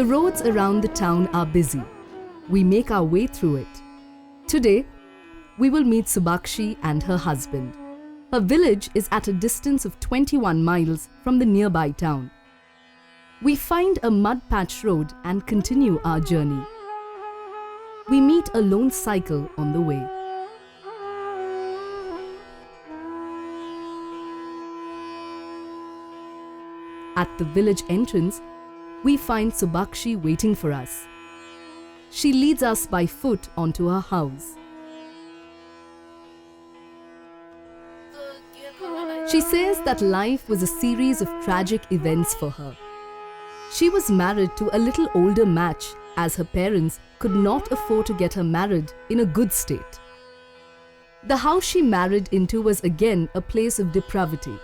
The roads around the town are busy. We make our way through it. Today, we will meet Subakshi and her husband. Her village is at a distance of 21 miles from the nearby town. We find a mud-patch road and continue our journey. We meet a lone cycle on the way. At the village entrance, we find Subakshi waiting for us. She leads us by foot onto her house. She says that life was a series of tragic events for her. She was married to a little older match as her parents could not afford to get her married in a good state. The house she married into was again a place of depravity.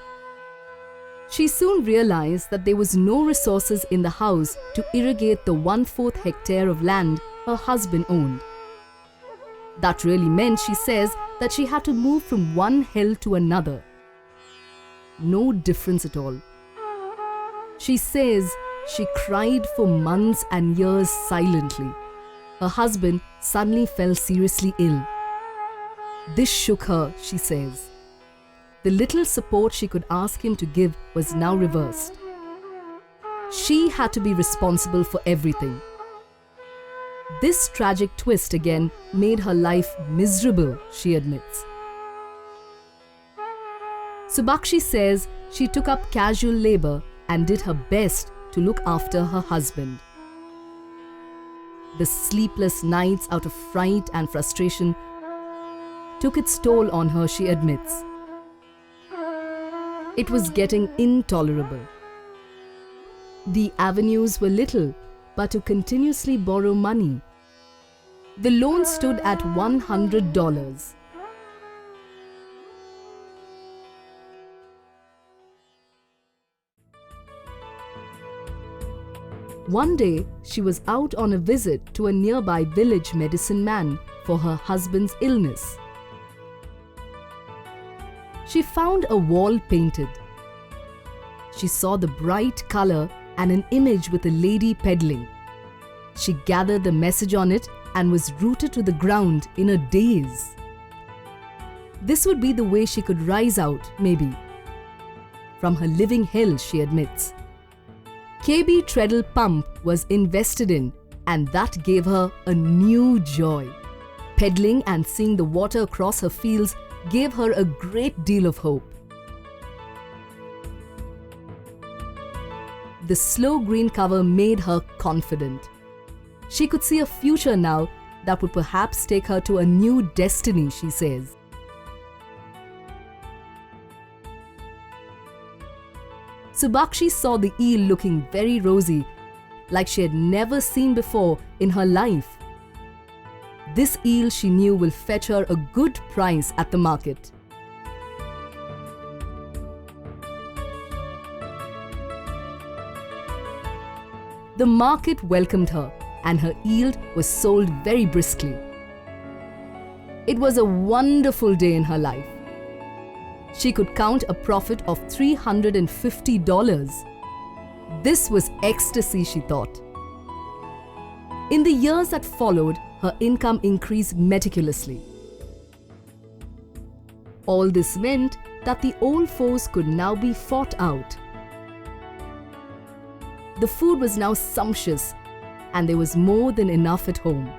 She soon realized that there was no resources in the house to irrigate the 1/4 hectare of land her husband owned. That really meant, she says, that she had to move from one hell to another. No difference at all. She says she cried for months and years silently. Her husband suddenly fell seriously ill. This shook her, she says. The little support she could ask him to give was now reversed. She had to be responsible for everything. This tragic twist again made her life miserable, she admits. Subakshi says she took up casual labor and did her best to look after her husband. The sleepless nights out of fright and frustration took its toll on her, she admits. It was getting intolerable. The avenues were little, but to continuously borrow money. The loan stood at $100. One day, she was out on a visit to a nearby village medicine man for her husband's illness. She found a wall painted. She saw the bright color and an image with a lady peddling. She gathered the message on it and was rooted to the ground in a daze. This would be the way she could rise out, maybe. From her living hell, she admits. KB Treadle Pump was invested in, and that gave her a new joy. Peddling and seeing the water across her fields gave her a great deal of hope. The slow green cover made her confident. She could see a future now that would perhaps take her to a new destiny, she says. Subakshi saw the eel looking very rosy, like she had never seen before in her life. This eel, she knew, will fetch her a good price at the market. The market welcomed her, and her yield was sold very briskly. It was a wonderful day in her life. She could count a profit of $350. This was ecstasy, she thought. In the years that followed, her income increased meticulously. All this meant that the old foes could now be fought out. The food was now sumptuous, and there was more than enough at home.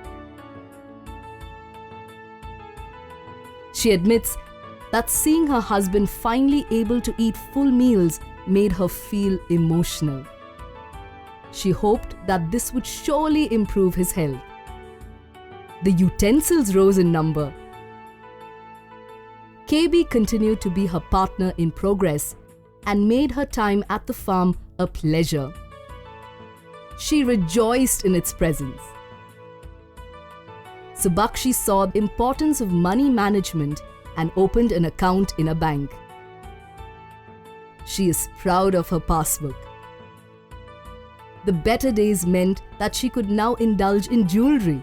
She admits that seeing her husband finally able to eat full meals made her feel emotional. She hoped that this would surely improve his health. The utensils rose in number. KB continued to be her partner in progress and made her time at the farm a pleasure. She rejoiced in its presence. Subakshi saw the importance of money management and opened an account in a bank. She is proud of her passbook. The better days meant that she could now indulge in jewelry.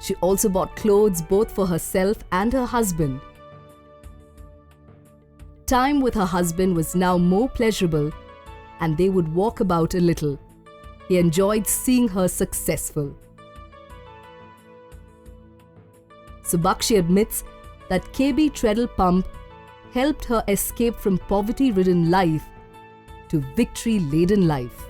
She also bought clothes both for herself and her husband. Time with her husband was now more pleasurable, and they would walk about a little. He enjoyed seeing her successful. Subakshi admits that KB Treadle Pump helped her escape from poverty-ridden life to victory-laden life.